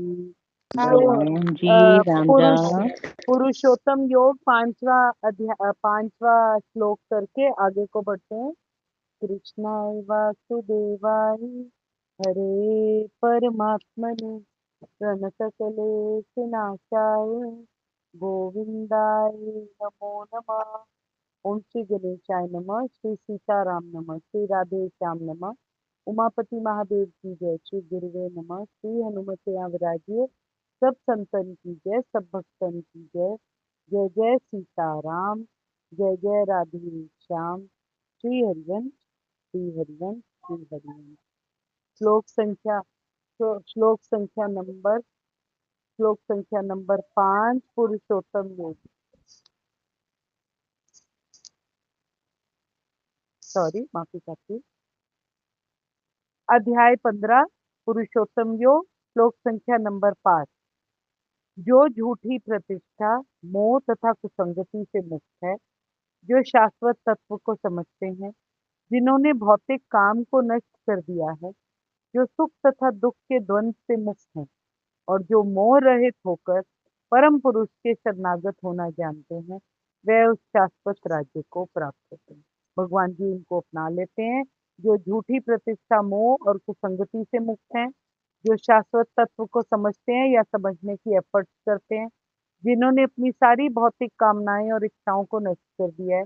तो राम जी राम पुरुष राम। पुरुषोत्तम योग पांचवा अध्याय, पांचवा श्लोक करके आगे को बढ़ते हैं। कृष्णाय वासुदेवाय हरे परमात्मने प्रणतकलेशनाशाय गोविंदाय नमो नमः। ओम श्री गणेशाय नमः, श्री सीताराम नमः, श्री राधे श्याम नमः, उमापति महादेव की जय, श्री गुरुवे नमः, श्री हनुमते विराजिए, सब संतन की जय, सब भक्तन की जय। जय जय सीताराम, जय जय राधे श्याम। श्री हरिवंश, श्री हरिवंश, श्री हरिवंश। श्लोक संख्या नंबर 5, पुरुषोत्तम योग। सॉरी, माफी चाहती हूँ। अध्याय 15, पुरुषोत्तम योग, श्लोक संख्या नंबर 5। जो झूठी प्रतिष्ठा, मोह तथा कुसंगति से मुक्त है, जो शाश्वत तत्व को समझते हैं, जिन्होंने भौतिक काम को नष्ट कर दिया है, जो सुख तथा दुख के द्वंद से मुक्त हैं और जो मोह रहित होकर परम पुरुष के शरणागत होना जानते हैं, वे उस शाश्वत राज्य को प्राप्त होते हैं। भगवान जी इनको अपना लेते हैं। जो झूठी प्रतिष्ठा, मोह और कुसंगति से मुक्त हैं, जो शाश्वत तत्व को समझते हैं या समझने की एफर्ट करते हैं, जिन्होंने अपनी सारी भौतिक कामनाएं और इच्छाओं को नष्ट कर दिया है,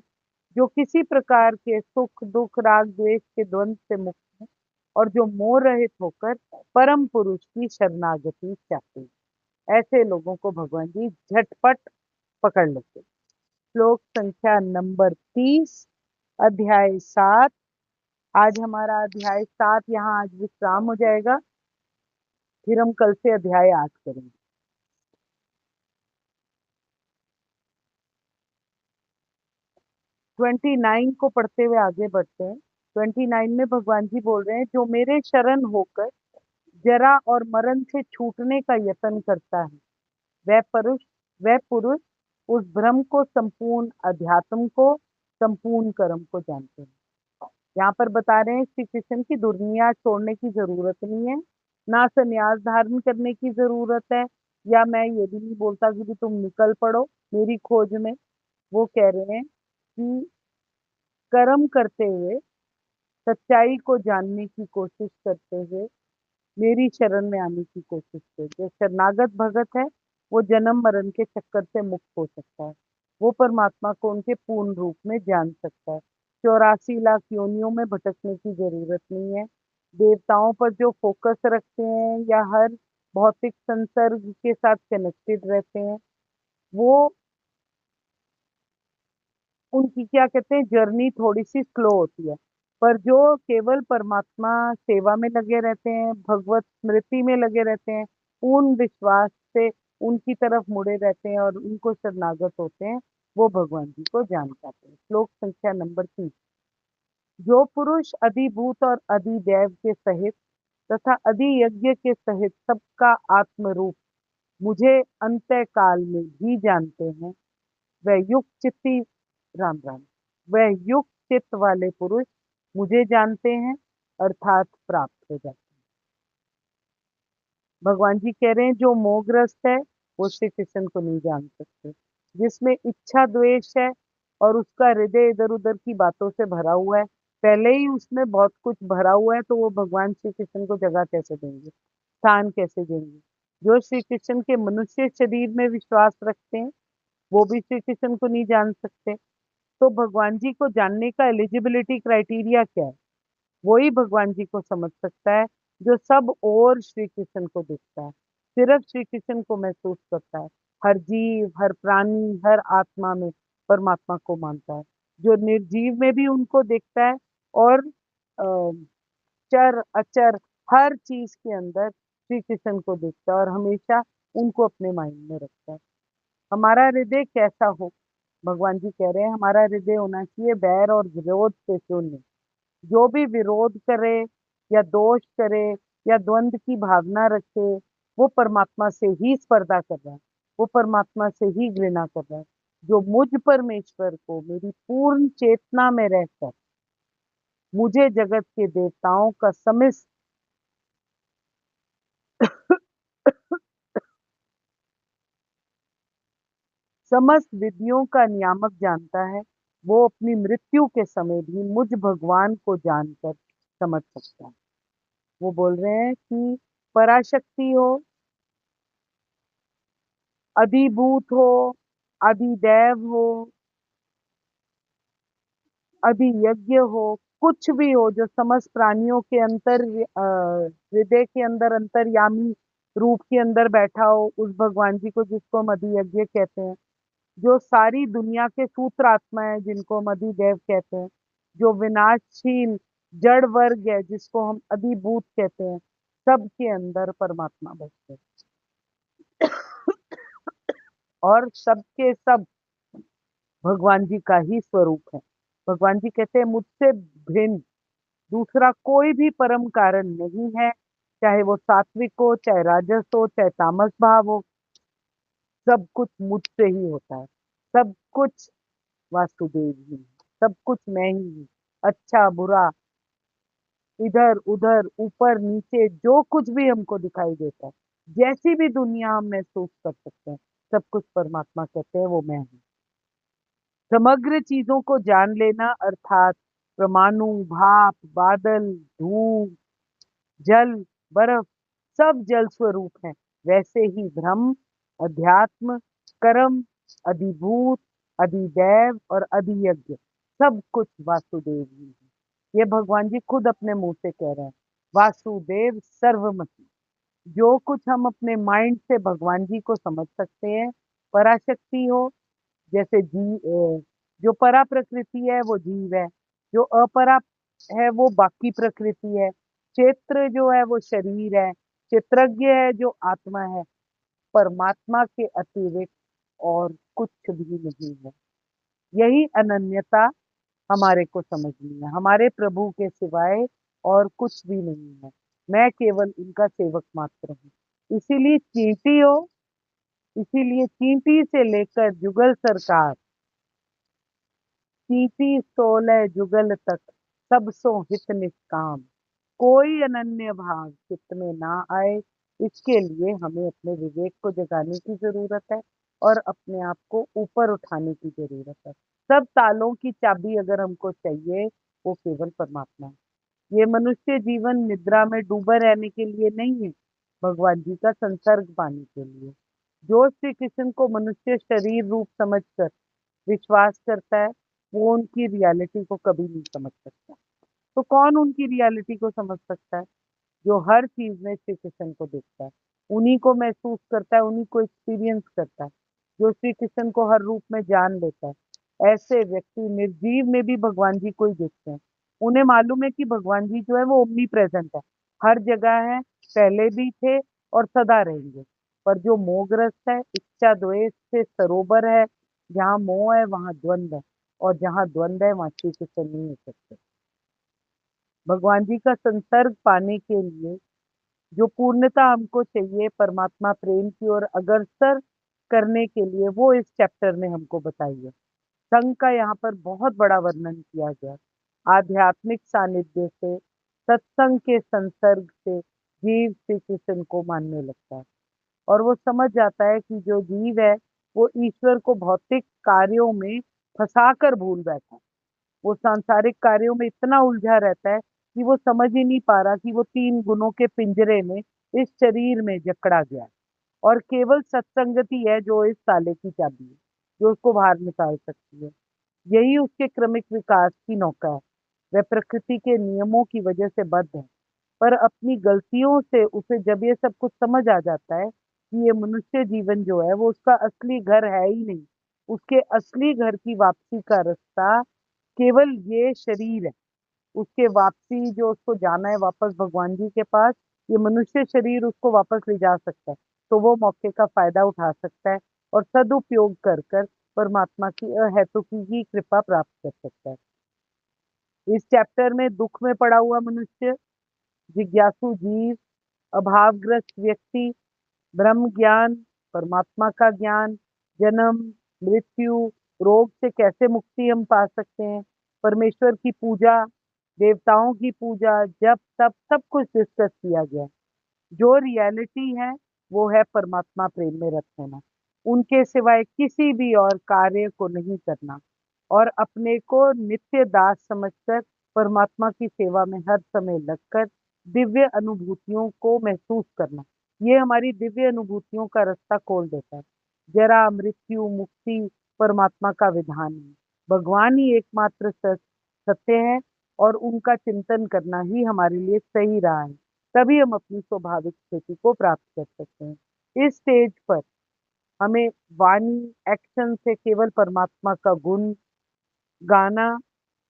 जो किसी प्रकार के सुख दुख राग द्वेष के द्वंद से मुक्त हैं और जो मोह रहित होकर परम पुरुष की शरणागति चाहते हैं, ऐसे लोगों को भगवान जी झटपट पकड़ लेते हैं। श्लोक संख्या नंबर 30, अध्याय 7। आज हमारा अध्याय 7 यहाँ आज विश्राम हो जाएगा, फिर हम कल से अध्याय 8 करेंगे। 29 को पढ़ते हुए आगे बढ़ते हैं। 29 में भगवान जी बोल रहे हैं, जो मेरे शरण होकर जरा और मरण से छूटने का यत्न करता है, वह पुरुष उस ब्रह्म को, संपूर्ण अध्यात्म को, संपूर्ण कर्म को जानते हैं। यहाँ पर बता रहे हैं श्री कृष्ण की दुनिया छोड़ने की जरूरत नहीं है, ना संन्यास धारण करने की जरूरत है, या मैं ये भी नहीं बोलता कि भी तुम निकल पड़ो मेरी खोज में। वो कह रहे हैं कि कर्म करते हुए, सच्चाई को जानने की कोशिश करते हुए मेरी शरण में आने की कोशिश करे। जो शरणागत भगत है, वो जन्म मरण के चक्कर से मुक्त हो सकता है, वो परमात्मा को उनके पूर्ण रूप में जान सकता है। 84 लाख योनियों में भटकने की जरूरत नहीं है। देवताओं पर जो फोकस रखते हैं या हर भौतिक संसर्ग के साथ कनेक्टेड रहते हैं, वो उनकी क्या कहते हैं, जर्नी थोड़ी सी स्लो होती है। पर जो केवल परमात्मा सेवा में लगे रहते हैं, भगवत स्मृति में लगे रहते हैं, पूर्ण विश्वास से उनकी तरफ मुड़े रहते हैं और उनको शरणागत होते हैं, वो भगवान जी को जान पाते हैं। श्लोक संख्या नंबर 30। जो पुरुष अधिभूत और अधिदैव के सहित तथा अधियज्ञ के सहित सबका आत्म रूप मुझे अंत्य काल में भी जानते हैं, वह युक्त चित्ती राम राम वह युक्त चित्त वाले पुरुष मुझे जानते हैं, अर्थात प्राप्त हो जाते हैं। भगवान जी कह रहे हैं, जो मोहग्रस्त है वो श्री कृष्ण को नहीं जान सकते। जिसमें इच्छा द्वेष है और उसका हृदय इधर उधर की बातों से भरा हुआ है, पहले ही उसमें बहुत कुछ भरा हुआ है, तो वो भगवान श्री कृष्ण को जगह कैसे देंगे, स्थान कैसे देंगे। जो श्री कृष्ण के मनुष्य शरीर में विश्वास रखते हैं, वो भी श्री कृष्ण को नहीं जान सकते। तो भगवान जी को जानने का एलिजिबिलिटी क्राइटेरिया क्या है? वही भगवान जी को समझ सकता है जो सब और श्री कृष्ण को दिखता है, सिर्फ श्री कृष्ण को महसूस करता है। हर जीव, हर प्राणी, हर आत्मा में परमात्मा को मानता है, जो निर्जीव में भी उनको देखता है और अ, चर अचर हर चीज के अंदर श्री कृष्ण को देखता है और हमेशा उनको अपने माइंड में रखता है। हमारा हृदय कैसा हो? भगवान जी कह रहे हैं, हमारा हृदय होना चाहिए बैर और विरोध से शून्य। जो भी विरोध करे या दोष करे या द्वंद की भावना रखे, वो परमात्मा से ही स्पर्धा कर रहा है, वो परमात्मा से ही घृणा कर रहा है। जो मुझ परमेश्वर को मेरी पूर्ण चेतना में रहकर मुझे जगत के देवताओं का समस्त समस्त विधियों का नियामक जानता है, वो अपनी मृत्यु के समय भी मुझ भगवान को जानकर समझ सकता है। वो बोल रहे हैं कि पराशक्ति हो, अधिभूत हो, अधिदैव हो, अधियज्ञ हो, कुछ भी हो जो समस्त प्राणियों के हृदय के अंदर अंतर्यामी रूप के अंदर बैठा हो, उस भगवान जी को जिसको हम अधियज्ञ कहते हैं, जो सारी दुनिया के सूत्र आत्मा है जिनको हम अधिदेव कहते हैं, जो विनाशशील जड़ वर्ग है जिसको हम अधिभूत कहते हैं, सबके अंदर परमात्मा बसते हैं और सबके सब भगवान जी का ही स्वरूप है। भगवान जी कहते हैं मुझसे भिन्न दूसरा कोई भी परम कारण नहीं है, चाहे वो सात्विक हो, चाहे राजस हो, चाहे तामस भाव हो, सब कुछ मुझसे ही होता है। सब कुछ वासुदेव ही है, सब कुछ मैं ही हूँ। अच्छा बुरा, इधर उधर ऊपर नीचे जो कुछ भी हमको दिखाई देता है, जैसी भी दुनिया हम महसूस कर सकते हैं, सब कुछ परमात्मा कहते हैं वो मैं हूँ। समग्र चीजों को जान लेना अर्थात परमाणु, भाप, बादल, धूप, जल, बर्फ सब जल स्वरूप हैं। वैसे ही ब्रह्म, अध्यात्म, कर्म, अधिभूत, अधिदैव और अधियज्ञ सब कुछ वासुदेव ही है। ये भगवान जी खुद अपने मुंह से कह रहे हैं, वासुदेव सर्वमति। जो कुछ हम अपने माइंड से भगवान जी को समझ सकते हैं, पराशक्ति हो, जैसे जो परा प्रकृति है वो जीव है, जो अपरा है वो बाकी प्रकृति है, क्षेत्र जो है वो शरीर है, क्षेत्रज्ञ है जो आत्मा है। परमात्मा के अतिरिक्त और कुछ भी नहीं है। यही अनन्यता हमारे को समझनी है, हमारे प्रभु के सिवाय और कुछ भी नहीं है। मैं केवल उनका सेवक मात्र हूँ। इसीलिए चींटी से लेकर जुगल सरकार, चींटी सोलह जुगल तक, सब सो हित निष्काम, कोई अनन्य भाव चित्त में ना आए। इसके लिए हमें अपने विवेक को जगाने की जरूरत है और अपने आप को ऊपर उठाने की जरूरत है। सब तालों की चाबी अगर हमको चाहिए, वो केवल परमात्मा है। ये मनुष्य जीवन निद्रा में डूबा रहने के लिए नहीं है, भगवान जी का संसर्ग पाने के लिए। जो श्री कृष्ण को मनुष्य शरीर रूप समझकर विश्वास करता है, वो उनकी रियलिटी को कभी नहीं समझ सकता। तो कौन उनकी रियलिटी को समझ सकता है? जो हर चीज में श्री कृष्ण को देखता है, उन्हीं को महसूस करता है, उन्हीं को एक्सपीरियंस करता है, जो श्री कृष्ण को हर रूप में जान लेता है। ऐसे व्यक्ति निर्जीव में भी भगवान जी को ही देखते हैं। उन्हें मालूम है कि भगवान जी जो है वो ओमनी प्रेजेंट है, हर जगह है, पहले भी थे और सदा रहेंगे। पर जो मोहग्रस्त है, इच्छा द्वेष से सरोवर है, जहाँ मोह है वहां द्वंद्व है, और जहाँ द्वंद्व है वहां श्री कृष्ण नहीं हो सकते। भगवान जी का संसर्ग पाने के लिए जो पूर्णता हमको चाहिए परमात्मा प्रेम की ओर अग्रसर करने के लिए, वो इस चैप्टर में हमको बताई है। संघ का यहाँ पर बहुत बड़ा वर्णन किया गया। आध्यात्मिक सानिध्य से, सत्संग के संसर्ग से जीव श्री कृष्ण को मानने लगता है और वो समझ जाता है कि जो जीव है वो ईश्वर को भौतिक कार्यों में फंसा कर भूल बैठा है। वो सांसारिक कार्यों में इतना उलझा रहता है कि वो समझ ही नहीं पा रहा कि वो तीन गुणों के पिंजरे में, इस शरीर में जकड़ा गया है। और केवल सत्संगति है जो इस ताले की चाबी है, जो उसको बाहर निकाल सकती है। यही उसके क्रमिक विकास की नौका है। वह प्रकृति के नियमों की वजह से बद्ध है, पर अपनी गलतियों से उसे जब ये सब कुछ समझ आ जाता है कि ये मनुष्य जीवन जो है वो उसका असली घर है ही नहीं, उसके असली घर की वापसी का रास्ता केवल ये शरीर है। उसके वापसी जो उसको जाना है वापस भगवान जी के पास, ये मनुष्य शरीर उसको वापस ले जा सकता है। तो वो मौके का फायदा उठा सकता है और सदुपयोग कर कर परमात्मा की अहेतुकी की कृपा प्राप्त कर सकता है। इस चैप्टर में दुख में पड़ा हुआ मनुष्य, जिज्ञासु जीव, अभावग्रस्त व्यक्ति, ब्रह्म ज्ञान, परमात्मा का ज्ञान, जन्म, मृत्यु, रोग से कैसे मुक्ति हम पा सकते हैं, परमेश्वर की पूजा, देवताओं की पूजा, जब तब सब कुछ डिस्कस किया गया है। जो रियलिटी है वो है परमात्मा प्रेम में रत होना। उनके सिवाय किसी भी और कार्य को नहीं करना और अपने को नित्य दास समझकर परमात्मा की सेवा में हर समय लगकर दिव्य अनुभूतियों को महसूस करना। ये हमारी दिव्य अनुभूतियों का रास्ता खोल देता है। जरा मृत्यु मुक्ति परमात्मा का विधान है। भगवान ही एकमात्र सत्य है और उनका चिंतन करना ही हमारे लिए सही रहा है। तभी हम अपनी स्वाभाविक स्थिति को प्राप्त कर सकते हैं। इस स्टेज पर हमें वाणी, एक्शन से केवल परमात्मा का गुण गाना,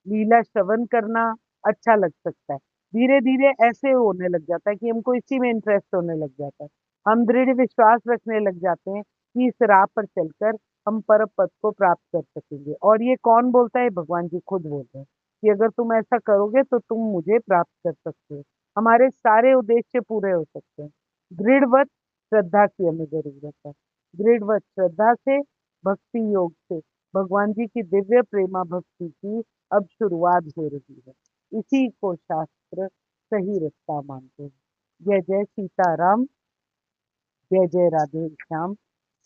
लीला श्रवण करना अच्छा लग सकता है। धीरे-धीरे ऐसे होने लग जाता है कि हमको इसी में इंटरेस्ट होने लग जाता है। हम दृढ़ विश्वास रखने लग जाते हैं कि इस राह पर चलकर हम परम पद को प्राप्त कर सकेंगे और ये कौन बोलता है? भगवान जी खुद बोलते हैं कि अगर तुम ऐसा करोगे तो तुम मुझे प्राप्त कर सकते हो। हमारे सारे उद्देश्य पूरे हो सकते हैं। दृढ़वत श्रद्धा की हमें ज़रूरत है। दृढ़वत श्रद्धा से, भक्ति योग से भगवान जी की दिव्य प्रेमा भक्ति की अब शुरुआत हो रही है। इसी को शास्त्र सही रास्ता मानते हैं। जय जय सीताराम, जय जय राधे श्याम,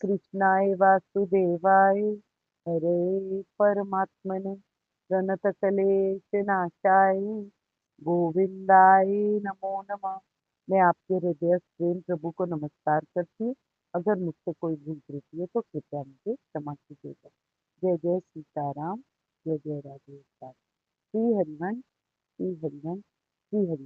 कृष्णाय वासुदेवाय, हरे परमात्मने, प्रणतकलेश नाशाय, गोविंदाय नमो नमः। मैं आपके हृदय प्रेम प्रभु को नमस्कार करती हूँ। अगर मुझसे कोई भूल त्रुटि है तो कृपया मुझे क्षमा कीजिएगा। जय जय सीताराम, जय जय राधे श्याम। श्री हरिवंश, श्री हरिवंश, श्री हरि।